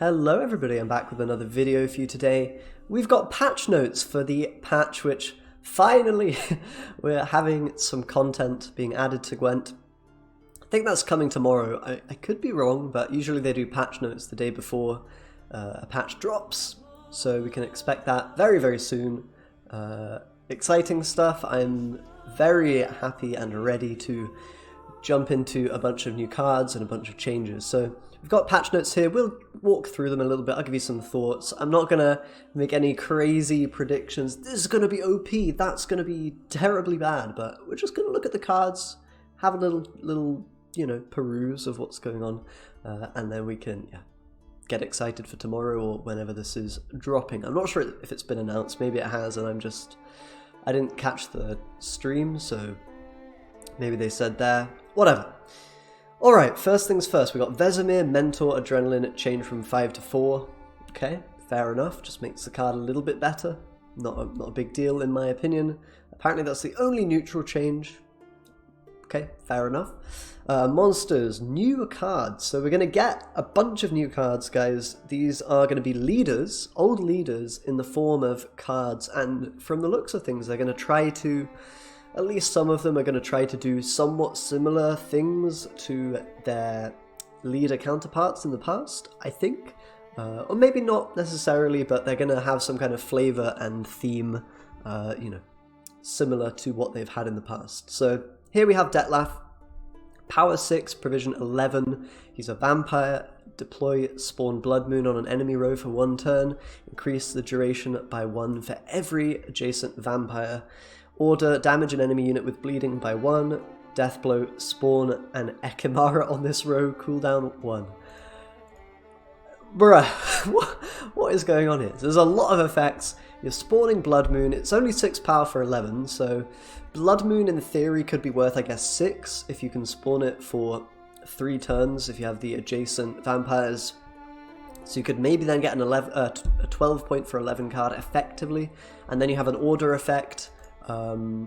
Hello everybody, I'm back with another video for you today. We've got patch notes for the patch which finally we're having some content being added to Gwent. I think that's coming tomorrow. I could be wrong, but usually they do patch notes the day before a patch drops. So we can expect that very, very soon. Exciting stuff. I'm very happy and ready to jump into a bunch of new cards and a bunch of changes. So we've got patch notes here. We'll walk through them a little bit. I'll give you some thoughts. I'm not going to make any crazy predictions. This is going to be OP. That's going to be terribly bad. But we're just going to look at the cards, have a little peruse of what's going on. And then we can get excited for tomorrow or whenever this is dropping. I'm not sure if it's been announced. Maybe it has and I didn't catch the stream, so maybe they said there. Whatever. Alright, first things first, we got Vesemir, Mentor, Adrenaline, change from 5 to 4. Okay, fair enough, just makes the card a little bit better. Not a big deal in my opinion. Apparently that's the only neutral change. Okay, fair enough. Monsters, new cards. So we're going to get a bunch of new cards, guys. These are going to be leaders, old leaders in the form of cards. And from the looks of things, they're going to try to... At least some of them are going to try to do somewhat similar things to their leader counterparts in the past, I think. Or maybe not necessarily, but they're going to have some kind of flavor and theme, similar to what they've had in the past. So here we have Detlef, power 6, provision 11. He's a vampire. Deploy Spawn Blood Moon on an enemy row for 1 turn. Increase the duration by 1 for every adjacent vampire. Order, damage an enemy unit with bleeding by 1, Deathblow, spawn an Ekimara on this row, cooldown 1. Bruh, what is going on here? So there's a lot of effects. You're spawning Blood Moon, it's only 6 power for 11, so Blood Moon in theory could be worth, I guess, 6 if you can spawn it for 3 turns if you have the adjacent vampires. So you could maybe then get a 12 point for 11 card effectively, and then you have an order effect.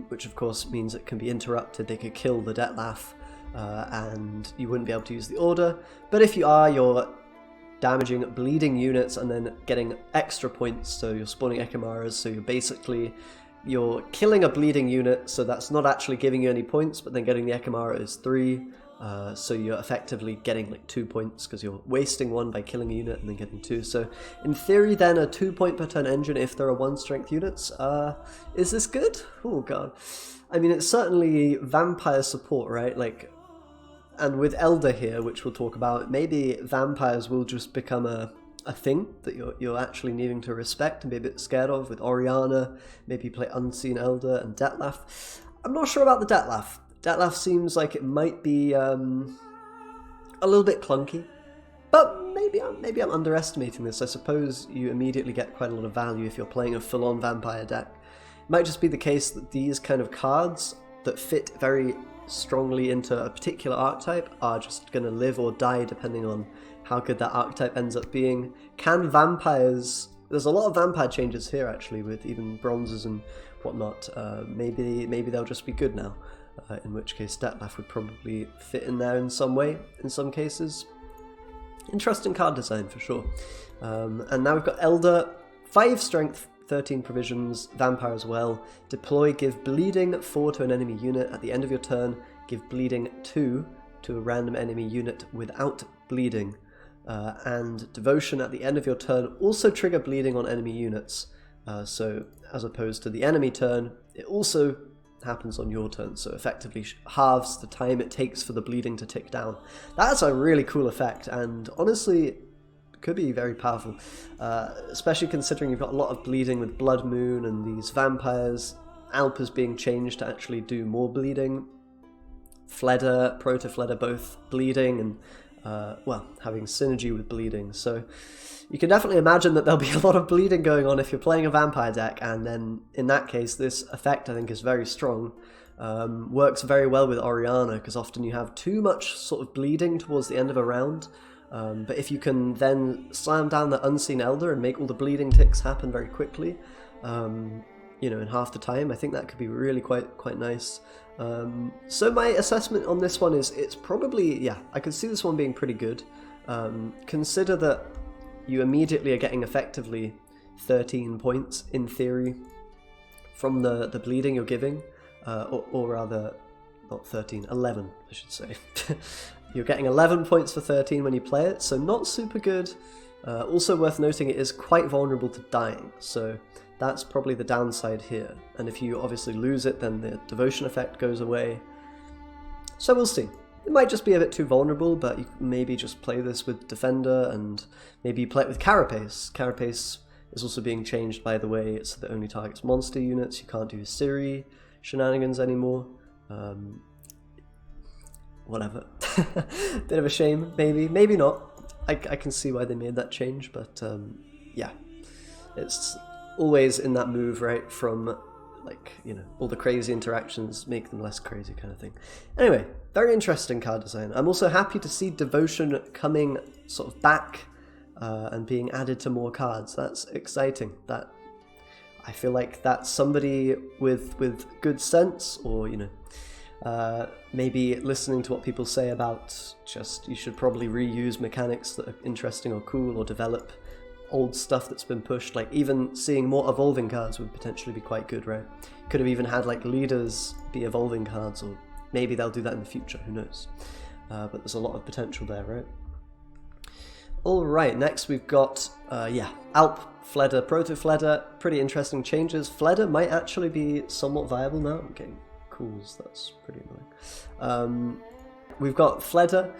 Which of course means it can be interrupted. They could kill the Detlef and you wouldn't be able to use the order. But if you are, you're damaging bleeding units and then getting extra points, so you're spawning Ekimaras, so you're killing a bleeding unit, so that's not actually giving you any points, but then getting the Ekimara is 3, so you're effectively getting like 2 points because you're wasting 1 by killing a unit and then getting 2. So in theory then a 2 point per turn engine if there are 1 strength units. Is this good? Oh god. I mean, it's certainly vampire support, right? Like, and with Elder here, which we'll talk about, maybe vampires will just become a thing that you're actually needing to respect and be a bit scared of. With Oriana, maybe play Unseen Elder and Detlef. I'm not sure about the Detlef. Detlef seems like it might be a little bit clunky, but maybe I'm underestimating this. I suppose you immediately get quite a lot of value if you're playing a full-on vampire deck. It might just be the case that these kind of cards that fit very strongly into a particular archetype are just going to live or die depending on how good that archetype ends up being. Can vampires... There's a lot of vampire changes here actually, with even bronzes and whatnot. Maybe they'll just be good now. In which case Detlef would probably fit in there in some way, in some cases. Interesting card design for sure. And now we've got Elder, 5 strength, 13 provisions, vampire as well. Deploy, give bleeding 4 to an enemy unit. At the end of your turn, give bleeding 2 to a random enemy unit without bleeding. And devotion at the end of your turn, also trigger bleeding on enemy units. So as opposed to the enemy turn, it also happens on your turn, so effectively halves the time it takes for the bleeding to tick down. That's a really cool effect, and honestly could be very powerful, especially considering you've got a lot of bleeding with Blood Moon and these vampires. Alpa's being changed to actually do more bleeding. Fleda, Proto-Fleda both bleeding and having synergy with bleeding, so you can definitely imagine that there'll be a lot of bleeding going on if you're playing a vampire deck, and then in that case this effect I think is very strong. Works very well with Oriana because often you have too much sort of bleeding towards the end of a round, but if you can then slam down the Unseen Elder and make all the bleeding ticks happen very quickly, in half the time, I think that could be really quite nice. So my assessment on this one is it's probably, I could see this one being pretty good. Consider that you immediately are getting effectively 13 points, in theory, from the bleeding you're giving, or rather, not 13, 11, I should say. You're getting 11 points for 13 when you play it, so not super good. Also worth noting, it is quite vulnerable to dying, so that's probably the downside here. And if you obviously lose it, then the devotion effect goes away. So we'll see. It might just be a bit too vulnerable, but you can maybe just play this with Defender, and maybe you play it with Carapace. Carapace is also being changed, by the way, so that it only targets monster units. You can't do Ciri shenanigans anymore. Whatever. Bit of a shame, maybe. Maybe not. I can see why they made that change, but yeah. It's always in that move, right, from, like, you know, all the crazy interactions make them less crazy kind of thing. Anyway, very interesting card design. I'm also happy to see Devotion coming sort of back and being added to more cards. That's exciting. That I feel like that's somebody with good sense, or, you know, maybe listening to what people say about just you should probably reuse mechanics that are interesting or cool, or develop old stuff that's been pushed. Like, even seeing more evolving cards would potentially be quite good, right? Could have even had like leaders be evolving cards, or maybe they'll do that in the future, who knows. But there's a lot of potential there, right? Alright, next we've got, Alp, Fleder, Proto-Fleder. Pretty interesting changes. Fleder might actually be somewhat viable now. I'm getting calls, that's pretty annoying. We've got Fleder.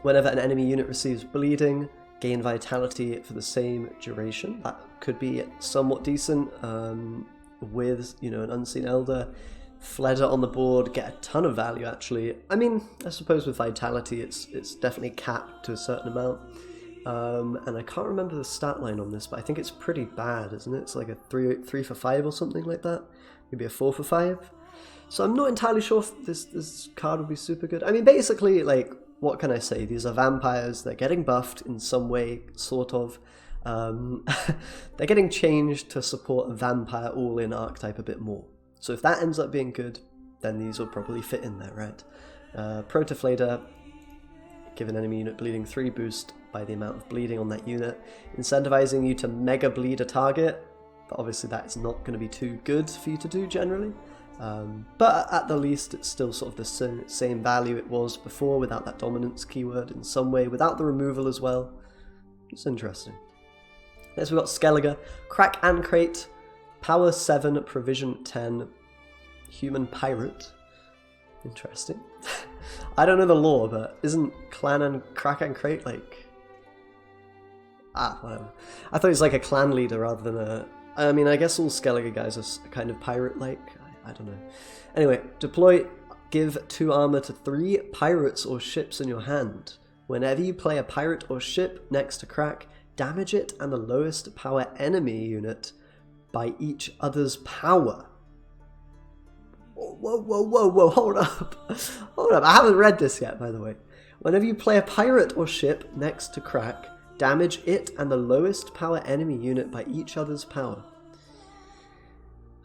Whenever an enemy unit receives bleeding, gain vitality for the same duration. That could be somewhat decent with, you know, an Unseen Elder. Fleder on the board, get a ton of value actually. I mean, I suppose with vitality it's definitely capped to a certain amount. And I can't remember the stat line on this, but I think it's pretty bad, isn't it? It's like a 3 for 5 or something like that. Maybe a 4 for 5. So I'm not entirely sure if this card would be super good. I mean, basically, like, what can I say? These are vampires. They're getting buffed in some way, sort of. They're getting changed to support a vampire all-in archetype a bit more. So if that ends up being good, then these will probably fit in there, right? Proto-Fleder, give an enemy unit bleeding 3 boost by the amount of bleeding on that unit, incentivizing you to mega bleed a target, but obviously that is not going to be too good for you to do generally. But at the least, it's still sort of the same value it was before, without that dominance keyword in some way, without the removal as well. It's interesting. Next we've got Skellige, Crack and Crate, Power 7, Provision 10, Human Pirate. Interesting. I don't know the lore, but isn't Clan and Crack and Crate like... whatever. I thought he was like a clan leader rather than a... I mean, I guess all Skellige guys are kind of pirate-like. I don't know. Anyway, deploy, give 2 armor to 3 pirates or ships in your hand. Whenever you play a pirate or ship next to Crack, damage it and the lowest power enemy unit by each other's power. Whoa, hold up. Hold up, I haven't read this yet, by the way. Whenever you play a pirate or ship next to Crack, damage it and the lowest power enemy unit by each other's power.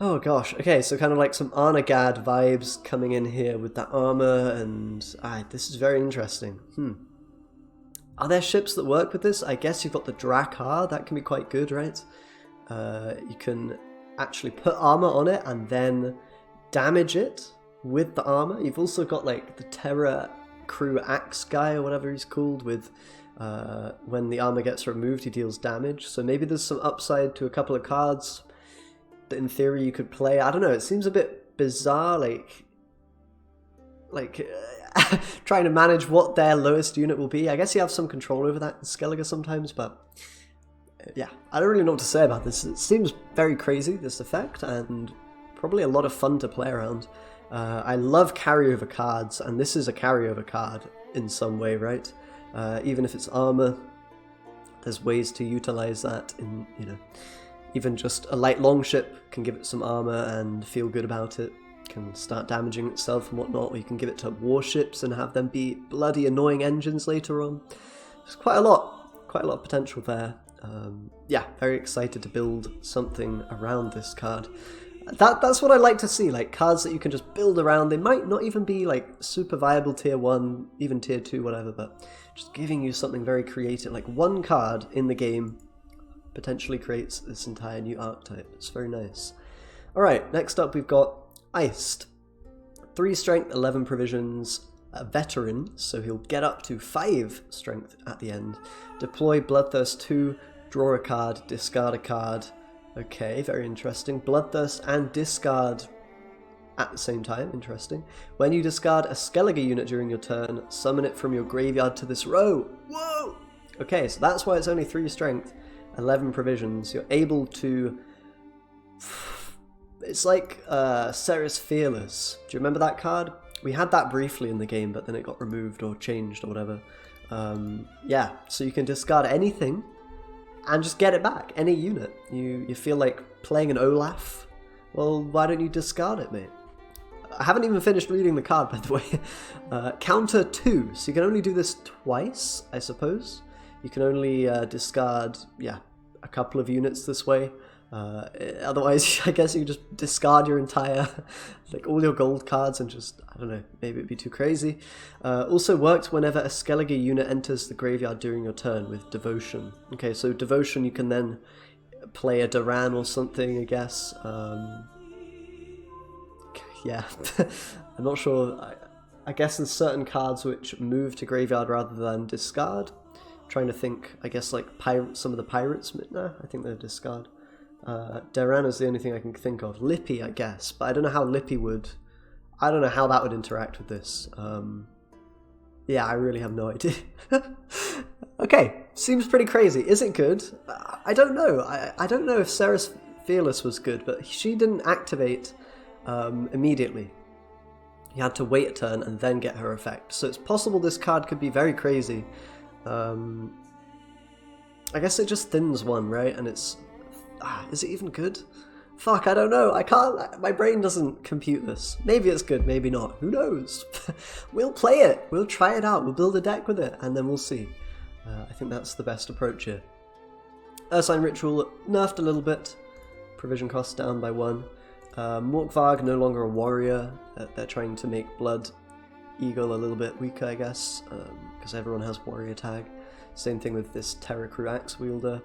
Oh gosh, okay, so kind of like some Arnagad vibes coming in here with that armor, and this is very interesting. Are there ships that work with this? I guess you've got the Drakkar, that can be quite good, right? You can actually put armor on it and then damage it with the armor. You've also got like the Terra Crew Axe guy, or whatever he's called, with when the armor gets removed he deals damage. So maybe there's some upside to a couple of cards that in theory you could play. I don't know, it seems a bit bizarre, like trying to manage what their lowest unit will be. I guess you have some control over that in Skellige sometimes, but yeah, I don't really know what to say about this. It seems very crazy, this effect, and probably a lot of fun to play around. I love carryover cards, and this is a carryover card in some way, right? Even if it's armor, there's ways to utilize that in, you know, even just a light longship can give it some armor and feel good about it, can start damaging itself and whatnot, or you can give it to warships and have them be bloody annoying engines later on. There's quite a lot of potential there. Yeah, very excited to build something around this card. That's what I like to see, like cards that you can just build around. They might not even be like super viable tier 1, even tier 2, whatever, but just giving you something very creative. Like one card in the game potentially creates this entire new archetype. It's very nice. Alright, next up we've got Iced. 3 strength, 11 provisions, a veteran, so he'll get up to 5 strength at the end. Deploy Bloodthirst 2, draw a card, discard a card. Okay, very interesting. Bloodthirst and discard at the same time, interesting. When you discard a Skellige unit during your turn, summon it from your graveyard to this row. Whoa! Okay, so that's why it's only 3 strength, 11 provisions. You're able to... It's like Ceres Fearless. Do you remember that card? We had that briefly in the game, but then it got removed or changed or whatever. Yeah, so you can discard anything and just get it back, any unit. You feel like playing an Olaf? Well, why don't you discard it, mate? I haven't even finished reading the card, by the way. Counter 2, so you can only do this twice, I suppose. You can only discard, yeah, a couple of units this way. Otherwise, I guess you just discard your entire, like all your gold cards and just, I don't know, maybe it'd be too crazy. Also works whenever a Skellige unit enters the graveyard during your turn with Devotion. Okay, so Devotion, you can then play a Duran or something, I guess. Yeah, I'm not sure. I guess there's certain cards which move to graveyard rather than discard. I'm trying to think, I guess like some of the pirates, nah, I think they're discard. Duran is the only thing I can think of. Lippy, I guess, but I don't know how Lippy would... I don't know how that would interact with this. Yeah, I really have no idea. Okay, seems pretty crazy. Is it good? I don't know. I don't know if Ceres Fearless was good, but she didn't activate immediately. You had to wait a turn and then get her effect. So it's possible this card could be very crazy. I guess it just thins one, right? And it's... is it even good? Fuck, I don't know. I can't... My brain doesn't compute this. Maybe it's good, maybe not. Who knows? We'll play it. We'll try it out. We'll build a deck with it, and then we'll see. I think that's the best approach here. Ursine Ritual nerfed a little bit. Provision cost down by 1. Morkvarg, no longer a warrior. They're trying to make Blood Eagle a little bit weaker, I guess, because everyone has warrior tag. Same thing with this Terra Crew Axe Wielder.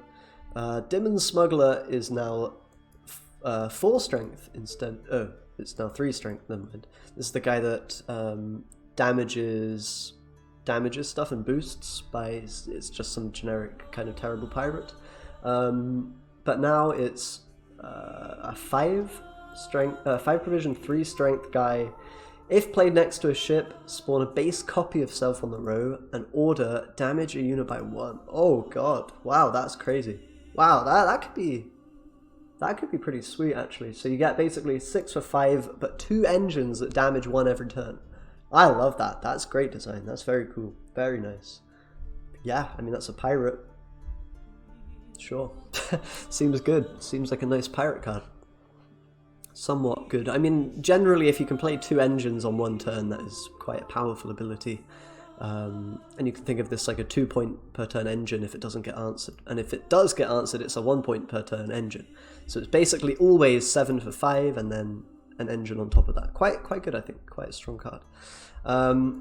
Demon Smuggler is now 4 strength instead. Oh, it's now 3 strength. Never mind. This is the guy that damages stuff and boosts by. It's just some generic kind of terrible pirate. But now it's a 5 strength, 5 provision, 3 strength guy. If played next to a ship, spawn a base copy of self on the row and order damage a unit by 1. Oh god! Wow, that's crazy. Wow, that could be pretty sweet actually. So you get basically 6 for 5, but 2 engines that damage 1 every turn. I love that. That's great design. That's very cool. Very nice. Yeah, I mean that's a pirate. Sure. Seems good. Seems like a nice pirate card. Somewhat good. I mean, generally if you can play 2 engines on 1 turn, that is quite a powerful ability. And you can think of this like a 2 point per turn engine if it doesn't get answered. And if it does get answered, it's a 1 point per turn engine. So it's basically always 7 for 5 and then an engine on top of that. Quite good, I think. Quite a strong card.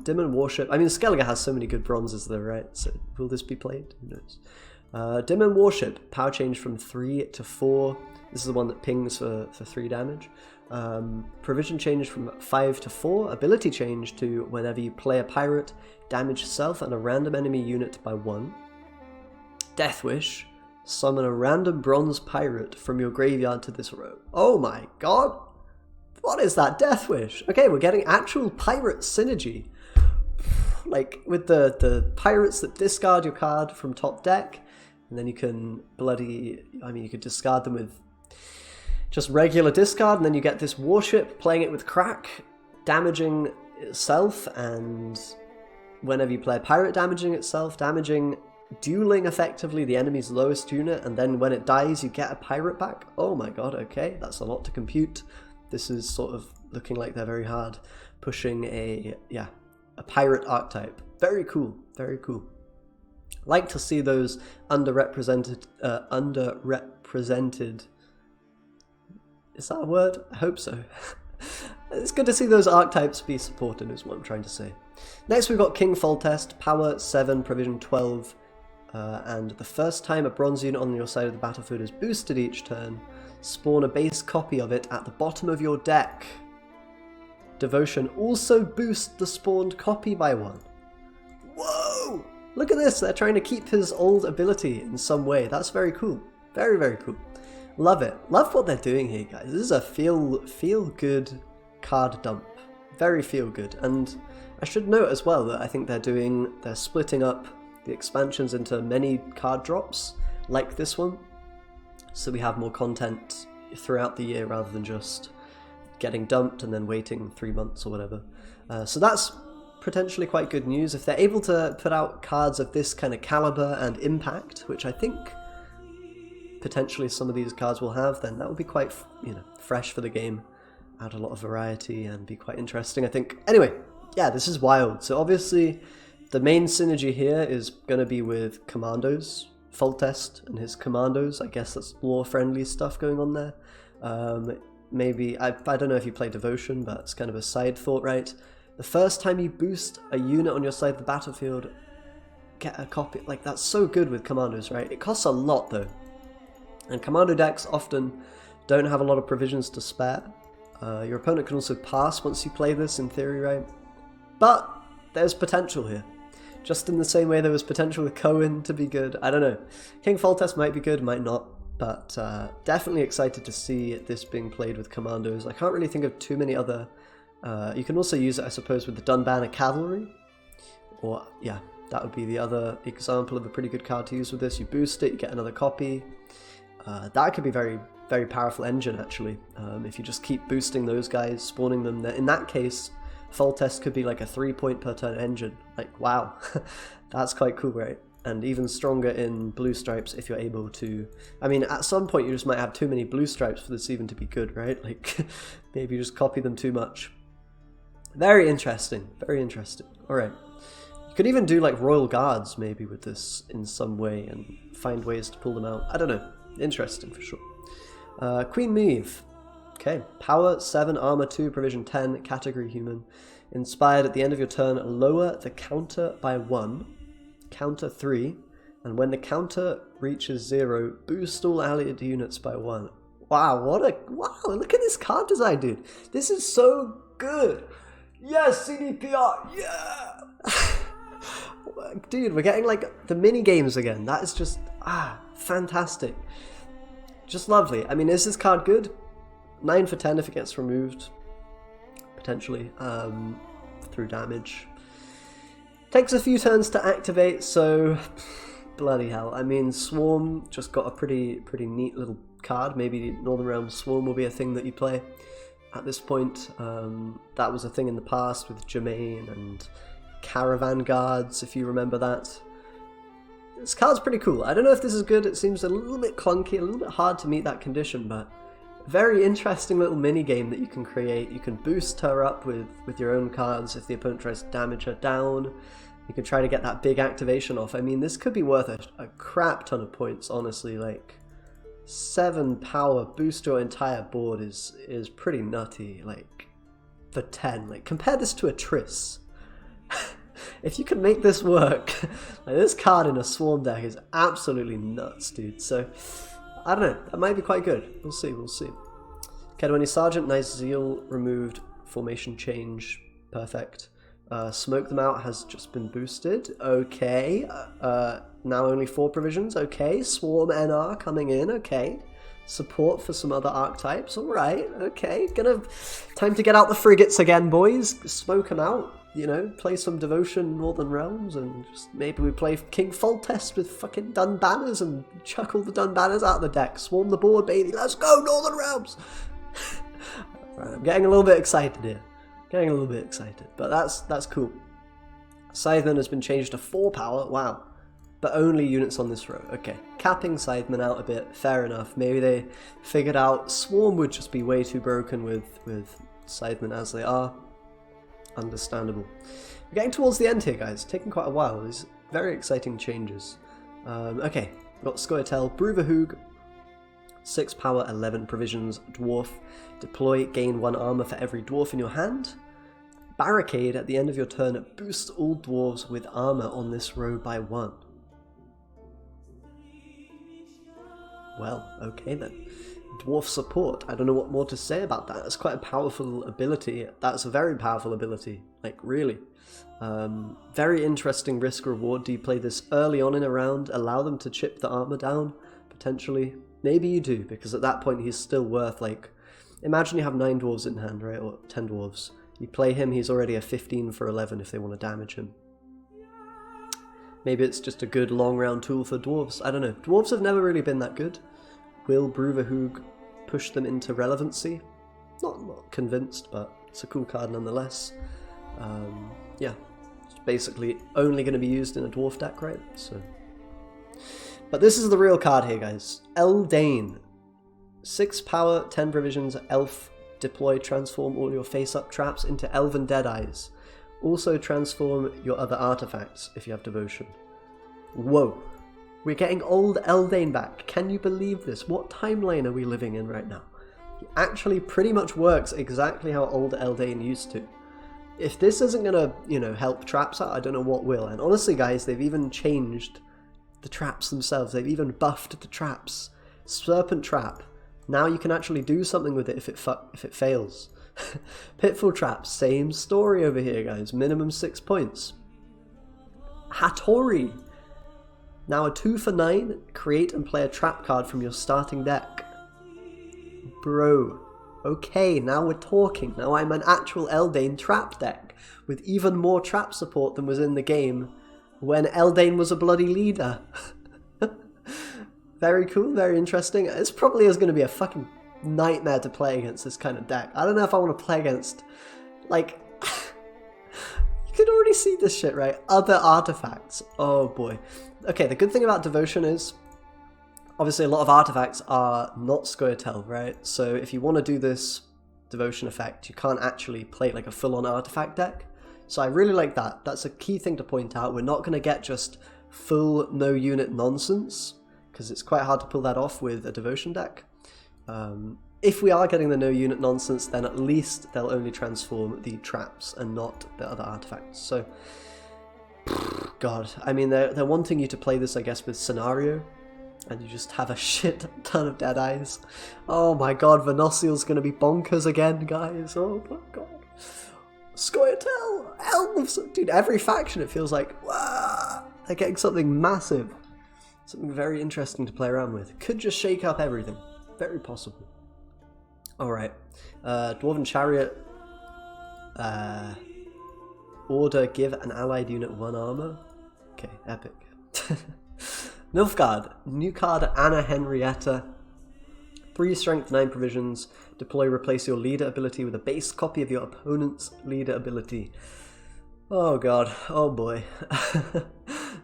Demon Warship. I mean, Skellige has so many good bronzes though, right? So will this be played? Who knows? Demon Warship. Power change from 3 to 4. This is the one that pings for 3 damage. Provision change from 5 to 4. Ability change to whenever you play a pirate, damage self and a random enemy unit by 1. Death Wish. Summon a random bronze pirate from your graveyard to this row. Oh my god! What is that Death Wish? Okay, we're getting actual pirate synergy. Like, with the pirates that discard your card from top deck, and then you can you could discard them with just regular discard, and then you get this warship playing it with crack, damaging itself, and whenever you play a pirate, damaging itself, dueling effectively the enemy's lowest unit, and then when it dies you get a pirate back. Oh my god, okay, that's a lot to compute. This is sort of looking like they're very hard pushing a pirate archetype. Very cool, very cool. Like to see those underrepresented Is that a word? I hope so. It's good to see those archetypes be supported is what I'm trying to say. Next we've got King Foltest, power 7, provision 12, and the first time a bronze unit on your side of the battlefield is boosted each turn, spawn a base copy of it at the bottom of your deck. Devotion also boosts the spawned copy by 1. Whoa! Look at this, they're trying to keep his old ability in some way. That's very cool. Very, very cool. Love it. Love what they're doing here, guys. This is a feel-good card dump. Very feel-good. And I should note as well that I think they're splitting up the expansions into many card drops, like this one. So we have more content throughout the year rather than just getting dumped and then waiting 3 months or whatever. So that's potentially quite good news. If they're able to put out cards of this kind of caliber and impact, which I think potentially some of these cards will have, then that will be quite, fresh for the game, add a lot of variety and be quite interesting, I think. Anyway, yeah, this is wild. So obviously the main synergy here is going to be with commandos, Foltest and his commandos. I guess that's lore-friendly stuff going on there. Maybe, I don't know if you play Devotion, but it's kind of a side thought, right? The first time you boost a unit on your side of the battlefield, get a copy. Like, that's so good with commandos, right? It costs a lot though. And commando decks often don't have a lot of provisions to spare. Your opponent can also pass once you play this, in theory, right? But there's potential here. Just in the same way there was potential with Cohen to be good. I don't know. King Foltest might be good, might not. But definitely excited to see this being played with commandos. I can't really think of too many other... you can also use it, I suppose, with the Dunbanner Cavalry. Or, yeah, that would be the other example of a pretty good card to use with this. You boost it, you get another copy. That could be very, very powerful engine, actually. If you just keep boosting those guys, spawning them. In that case, Foltest could be like a 3-point per turn engine. Like, wow. That's quite cool, right? And even stronger in blue stripes if you're able to... I mean, at some point you just might have too many blue stripes for this even to be good, right? Like, maybe you just copy them too much. Very interesting. Very interesting. Alright. You could even do like Royal Guards maybe with this in some way and find ways to pull them out. I don't know. Interesting for sure. Queen Maeve. Okay. Power 7, armor 2, provision 10, category human. Inspired at the end of your turn, lower the counter by 1. Counter 3, and when the counter reaches 0, boost all allied units by 1. Wow, wow, look at this card design, dude. This is so good. Yes, CDPR, yeah. Dude, we're getting like the mini games again. That is just fantastic. Just lovely. I mean, is this card good? 9 for 10 if it gets removed, potentially, through damage. Takes a few turns to activate, so bloody hell. I mean, Swarm just got a pretty neat little card. Maybe Northern Realms Swarm will be a thing that you play at this point. That was a thing in the past with Jermaine and Caravan Guards, if you remember that. This card's pretty cool. I don't know if this is good. It seems a little bit clunky, a little bit hard to meet that condition, but very interesting little mini game that you can create. You can boost her up with your own cards if the opponent tries to damage her down. You can try to get that big activation off. I mean, this could be worth a crap ton of points, honestly. Like, 7 power, boost your entire board is pretty nutty. Like, for 10. Like, compare this to a Triss. If you can make this work, like, this card in a Swarm deck is absolutely nuts, dude. So, I don't know, that might be quite good. We'll see, we'll see. Kedwani Sergeant, nice Zeal, removed, formation change, perfect. Smoke Them Out has just been boosted, okay. Now only 4 provisions, okay. Swarm NR coming in, okay. Support for some other archetypes, alright, okay. Time to get out the frigates again, boys. Smoke them out. You know, play some Devotion Northern Realms, and just maybe we play King Foltest with fucking Dunbanners and chuck all the Dunbanners out of the deck. Swarm the board, baby. Let's go, Northern Realms! Right, I'm getting a little bit excited here. Getting a little bit excited, but that's cool. Scytheman has been changed to 4 power, wow. But only units on this row, okay. Capping Scytheman out a bit, fair enough. Maybe they figured out Swarm would just be way too broken with Scytheman as they are. Understandable. We're getting towards the end here, guys. It's taking quite a while. These very exciting changes. Okay, we've got Scoia'tael, Bruverhoog, 6 power, 11 provisions, dwarf. Deploy, gain 1 armor for every dwarf in your hand. Barricade, at the end of your turn, boosts all dwarves with armor on this row by 1. Well, okay then. Dwarf support, I don't know what more to say about that. It's quite a powerful ability. That's a very powerful ability, like really. Very interesting risk reward. Do you play this early on in a round, allow them to chip the armor down, potentially? Maybe you do, because at that point he's still worth, like, imagine you have 9 dwarves in hand, right, or 10 dwarves. You play him, he's already a 15 for 11 if they want to damage him. Maybe it's just a good long round tool for dwarves, I don't know. Dwarves have never really been that good. Will Bruverhoog push them into relevancy? Not convinced, but it's a cool card nonetheless. Yeah, it's basically only going to be used in a dwarf deck, right? So, but this is the real card here, guys. Eldane. 6 power, 10 provisions, elf. Deploy, transform all your face-up traps into elven deadeyes. Also transform your other artifacts if you have devotion. Whoa. We're getting old Eldane back. Can you believe this? What timeline are we living in right now? It actually pretty much works exactly how old Eldane used to. If this isn't gonna, you know, help traps out, I don't know what will. And honestly, guys, they've even changed the traps themselves. They've even buffed the traps. Serpent Trap. Now you can actually do something with it if it fails. Pitfall Trap, same story over here, guys. Minimum 6 points. Hattori. Now a 2 for 9, create and play a trap card from your starting deck. Bro. Okay, now we're talking. Now I'm an actual Eldane trap deck, with even more trap support than was in the game when Eldane was a bloody leader. Very cool, very interesting. This probably is going to be a fucking nightmare to play against this kind of deck. I don't know if I want to play against, like, you can already see this shit, right? Other artifacts. Oh boy. Okay, the good thing about Devotion is, obviously a lot of artifacts are not Scoia'tael, right? So if you want to do this Devotion effect, you can't actually play like a full-on artifact deck. So I really like that. That's a key thing to point out. We're not going to get just full no-unit nonsense, because it's quite hard to pull that off with a Devotion deck. If we are getting the no-unit nonsense, then at least they'll only transform the traps and not the other artifacts. So, God, I mean, they're wanting you to play this, I guess, with Scenario, and you just have a shit ton of Deadeyes. Oh my God, Venosiel's gonna be bonkers again, guys. Oh my God. Scoia'tael, elves, dude, every faction it feels like, wow, they're getting something massive. Something very interesting to play around with. Could just shake up everything. Very possible. Alright. Dwarven Chariot. Order, give an allied unit 1 armor. Okay, epic. Nilfgaard. New card, Anna Henrietta. 3 strength, 9 provisions. Deploy, replace your leader ability with a base copy of your opponent's leader ability. Oh God. Oh boy.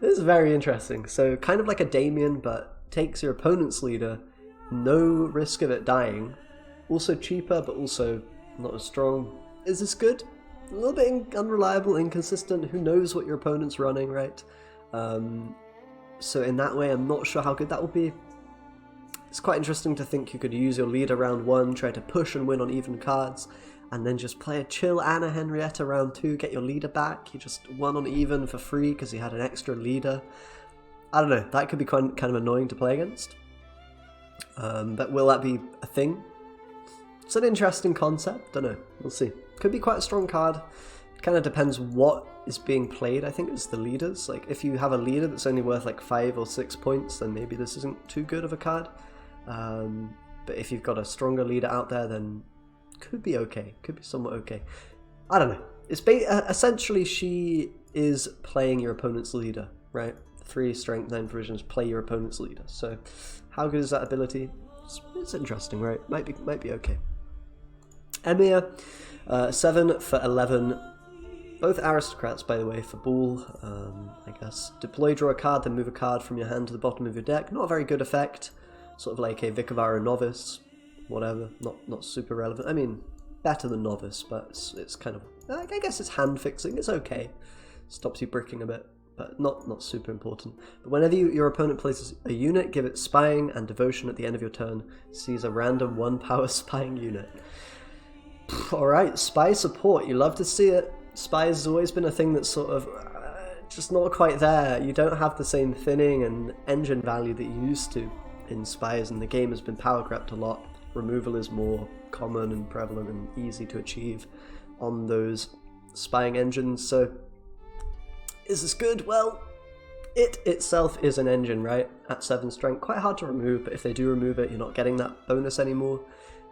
This is very interesting. So kind of like a Damien, but takes your opponent's leader, no risk of it dying. Also cheaper, but also not as strong. Is this good? A little bit unreliable, inconsistent. Who knows what your opponent's running, right? So in that way, I'm not sure how good that will be. It's quite interesting to think you could use your leader round 1, try to push and win on even cards, and then just play a chill Anna Henrietta round 2, get your leader back. You just won on even for free because you had an extra leader. I don't know, that could be kind of annoying to play against. But will that be a thing? It's an interesting concept, don't know, we'll see. Could be quite a strong card. It kind of depends what is being played, I think, is the leaders. Like, if you have a leader that's only worth like 5 or 6 points, then maybe this isn't too good of a card. But if you've got a stronger leader out there, then could be okay. Could be somewhat okay. I don't know. It's essentially she is playing your opponent's leader, right? 3 strength, 9 provisions, play your opponent's leader. So how good is that ability? It's interesting, right? Might be okay. Emir, 7 for 11. Both aristocrats, by the way, for Bull, I guess. Deploy, draw a card, then move a card from your hand to the bottom of your deck. Not a very good effect. Sort of like a Vicavara Novice. Whatever. Not super relevant. I mean, better than Novice, but it's kind of... I guess it's hand fixing. It's okay. Stops you bricking a bit. but not super important. But whenever your opponent places a unit, give it spying and devotion at the end of your turn. Seize a random 1 power spying unit. Alright, spy support, you love to see it. Spy has always been a thing that's sort of just not quite there. You don't have the same thinning and engine value that you used to in spies, and the game has been power crept a lot. Removal is more common and prevalent and easy to achieve on those spying engines. So is this good? Well, it itself is an engine, right? At 7 strength, quite hard to remove, but if they do remove it, you're not getting that bonus anymore.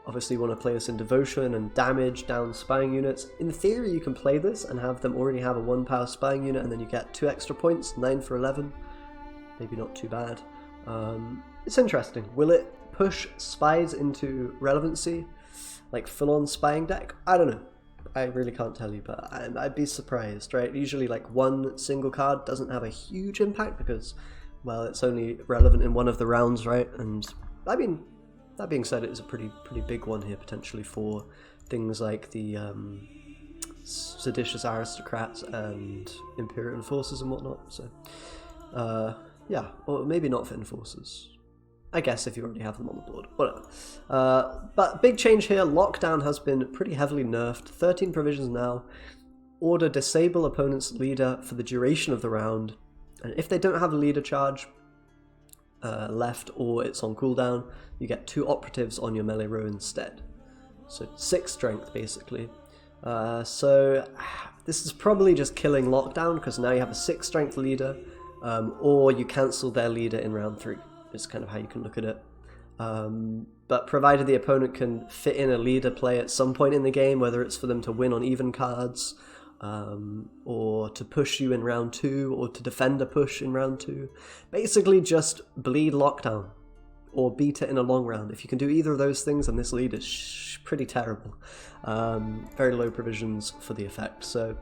Obviously you want to play this in devotion and damage down spying units. In theory you can play this and have them already have a 1 power spying unit, and then you get 2 extra points, 9 for 11. Maybe not too bad. It's interesting. Will it push spies into relevancy? Like full-on spying deck? I don't know. I really can't tell you, but I'd be surprised, right? Usually like one single card doesn't have a huge impact because, well, it's only relevant in one of the rounds, right? And I mean, that being said, it is a pretty big one here potentially for things like the seditious aristocrats and Imperial enforcers and whatnot. So, yeah, or maybe not for enforcers. I guess if you already have them on the board, whatever. But big change here. Lockdown has been pretty heavily nerfed. 13 provisions now. Order disable opponent's leader for the duration of the round, and if they don't have a leader charge left or it's on cooldown, you get 2 operatives on your melee row instead. So 6 strength basically. So this is probably just killing Lockdown because now you have a 6 strength leader, or you cancel their leader in round 3. Is kind of how you can look at it. But provided the opponent can fit in a leader play at some point in the game, whether it's for them to win on even cards, or to push you in round 2, or to defend a push in round 2. Basically just bleed Lockdown, or beat it in a long round. If you can do either of those things, then this lead is pretty terrible. Very low provisions for the effect. So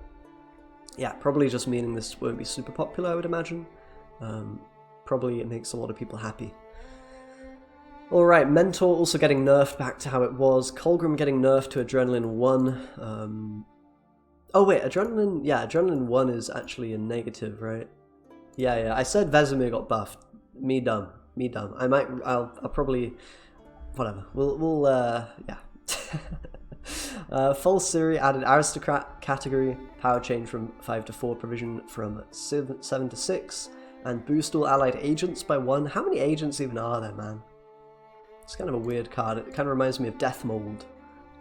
yeah, probably just meaning this won't be super popular, I would imagine. Probably it makes a lot of people happy. Alright, Mentor also getting nerfed back to how it was. Colgrim getting nerfed to Adrenaline 1. Oh wait, Adrenaline 1 is actually a negative, right? Yeah, I said Vesemir got buffed. Me dumb. I'll probably, whatever. Yeah. False Siri added Aristocrat category, power change from 5 to 4, provision from 7 to 6, and boost all allied agents by 1. How many agents even are there, man? It's kind of a weird card. It kind of reminds me of Death Mold.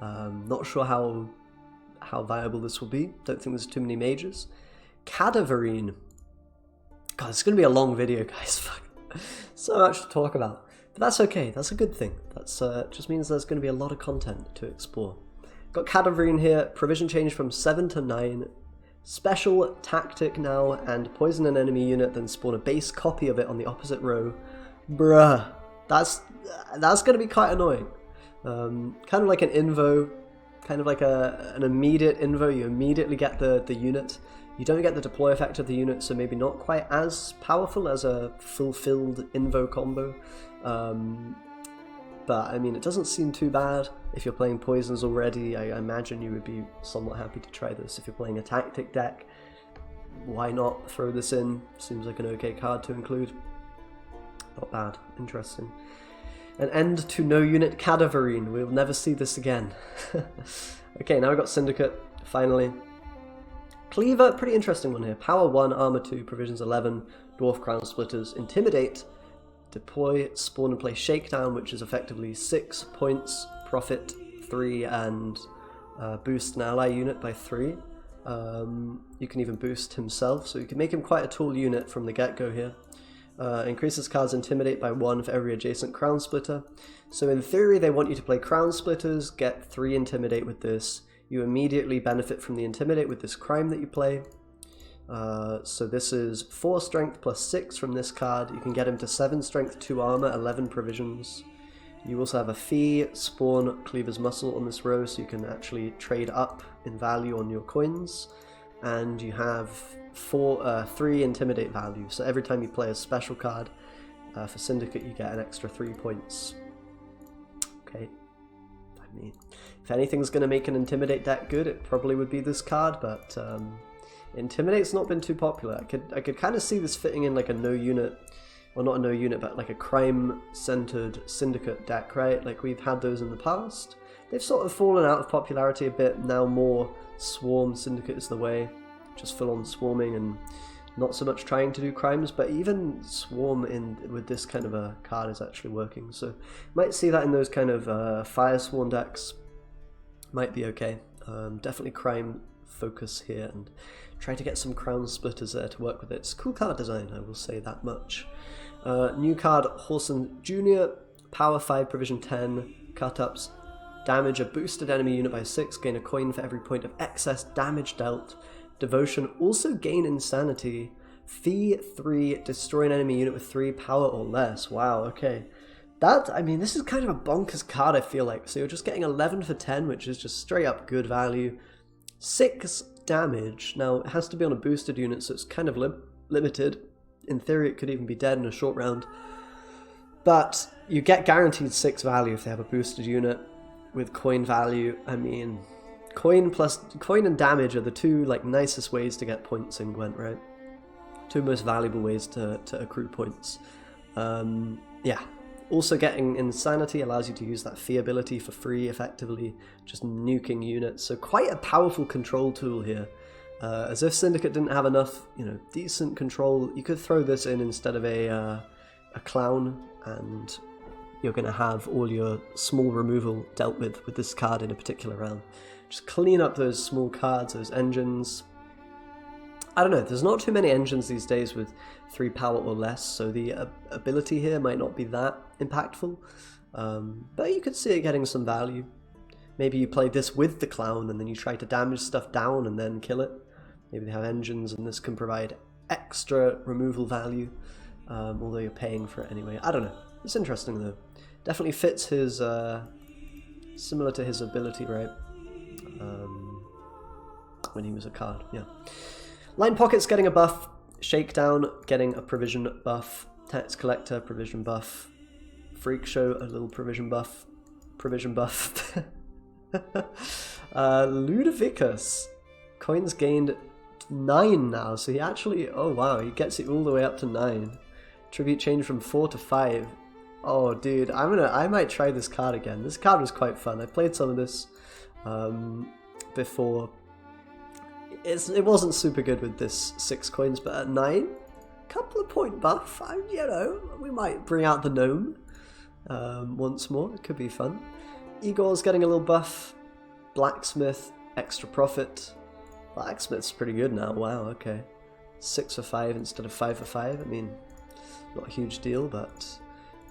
Not sure how viable this will be. Don't think there's too many mages. Cadaverine. God, it's going to be a long video, guys. Fuck. So much to talk about. But that's okay. That's a good thing. That's just means there's going to be a lot of content to explore. Got Cadaverine here. Provision change from 7 to 9. Special tactic now, and poison an enemy unit, then spawn a base copy of it on the opposite row. Bruh. That's going to be quite annoying. Kind of like an invo, kind of like an immediate invo. You immediately get the unit. You don't get the deploy effect of the unit, so maybe not quite as powerful as a fulfilled invo combo. But I mean, it doesn't seem too bad. If you're playing poisons already, I imagine you would be somewhat happy to try this. If you're playing a tactic deck, why not throw this in? Seems like an okay card to include. Not bad. Interesting. An end to no unit Cadaverine. We'll never see this again. Okay, now we've got Syndicate, finally. Cleaver, pretty interesting one here. Power 1, Armor 2, Provisions 11, Dwarf Crown Splitters, Intimidate, Deploy, Spawn and Play Shakedown, which is effectively 6 points, Profit 3, and boost an ally unit by 3. You can even boost himself, so you can make him quite a tall unit from the get-go here. Increases cards Intimidate by 1 for every adjacent Crown Splitter. So in theory they want you to play Crown Splitters, get 3 Intimidate with this. You immediately benefit from the Intimidate with this crime that you play. So this is 4 strength plus 6 from this card. You can get him to 7 strength, 2 armor, 11 provisions. You also have a fee, spawn Cleaver's Muscle on this row, so you can actually trade up in value on your coins. And you have 3 Intimidate value. So every time you play a special card for Syndicate, you get an extra 3 points. Okay. I mean, if anything's going to make an Intimidate deck good, it probably would be this card, but Intimidate's not been too popular. I could kind of see this fitting in like a no unit, well not a no unit, but like a crime-centered Syndicate deck, right? Like we've had those in the past. They've sort of fallen out of popularity a bit. Now more Swarm Syndicate is the way, just full on swarming and not so much trying to do crimes, but even Swarm with this kind of a card is actually working. So you might see that in those kind of Fire Swarm decks. Might be okay. Definitely crime focus here and try to get some Crown Splitters there to work with it. It's a cool card design, I will say that much. New card, Horson Jr. Power 5, Provision 10, cut-ups. Damage a boosted enemy unit by 6, gain a coin for every point of excess damage dealt. Devotion, also gain Insanity. Fee 3, destroy an enemy unit with 3 power or less. Wow, okay. That, I mean, this is kind of a bonkers card, I feel like. So you're just getting 11 for 10, which is just straight up good value. 6 damage. Now, it has to be on a boosted unit, so it's kind of limited. In theory, it could even be dead in a short round. But you get guaranteed 6 value if they have a boosted unit with coin value. I mean, coin and damage are the two like nicest ways to get points in Gwent, right? Two most valuable ways to accrue points. Yeah. Also getting Insanity allows you to use that Fee ability for free, effectively, just nuking units. So quite a powerful control tool here. As if Syndicate didn't have enough, decent control, you could throw this in instead of a clown, and you're going to have all your small removal dealt with this card in a particular round. Just clean up those small cards, those engines. I don't know, there's not too many engines these days with 3 power or less, so the ability here might not be that impactful, but you could see it getting some value. Maybe you play this with the clown and then you try to damage stuff down and then kill it. Maybe they have engines and this can provide extra removal value, although you're paying for it anyway. I don't know, it's interesting though. Definitely fits his, similar to his ability, right? When he was a card, yeah. Line Pocket's getting a buff, Shakedown getting a provision buff, Tax Collector provision buff, Freak Show a little provision buff, Ludovicus, coins gained 9 now, so he actually, oh wow, he gets it all the way up to 9. Tribute change from 4 to 5. Oh dude, I might try this card again. This card was quite fun. I played some of this before. It wasn't super good with this 6 coins, but at 9, couple of point buff. We might bring out the gnome once more. It could be fun. Igor's getting a little buff. Blacksmith, extra profit. Blacksmith's pretty good now. Wow, okay. 6 for 5 instead of 5 for 5. I mean, not a huge deal, but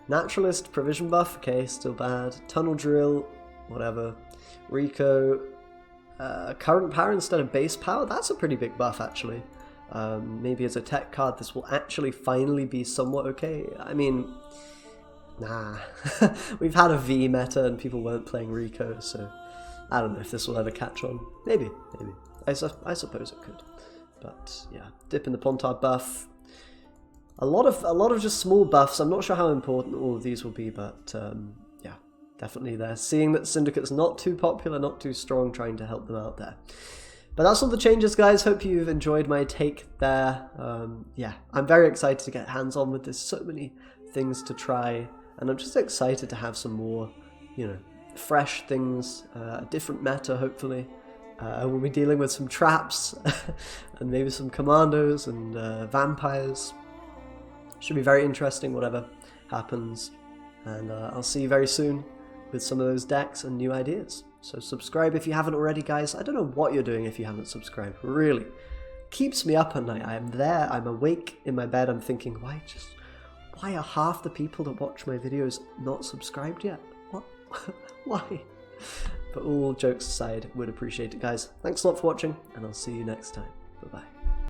Naturalist, provision buff. Okay, still bad. Tunnel Drill, whatever. Rico. Current power instead of base power, that's a pretty big buff actually. Maybe as a tech card this will actually finally be somewhat okay. I mean, nah. We've had a V meta and people weren't playing Rico, so I don't know if this will ever catch on. Maybe. I suppose it could. But yeah, Dip in the Pontard buff. A lot of just small buffs. I'm not sure how important all of these will be, but yeah. Definitely there. Seeing that Syndicate's not too popular, not too strong, trying to help them out there. But that's all the changes, guys. Hope you've enjoyed my take there. Yeah, I'm very excited to get hands-on with this. So many things to try. And I'm just excited to have some more, fresh things. A different meta, hopefully. We'll be dealing with some traps. And maybe some commandos and vampires. Should be very interesting, whatever happens. And I'll see you very soon with some of those decks and new ideas. So subscribe if you haven't already, guys. I don't know what you're doing if you haven't subscribed. Really keeps me up at night. I'm there, I'm awake in my bed, I'm thinking, why are half the people that watch my videos not subscribed yet? What? Why? But all jokes aside, would appreciate it, guys. Thanks a lot for watching, and I'll see you next time. Bye-bye.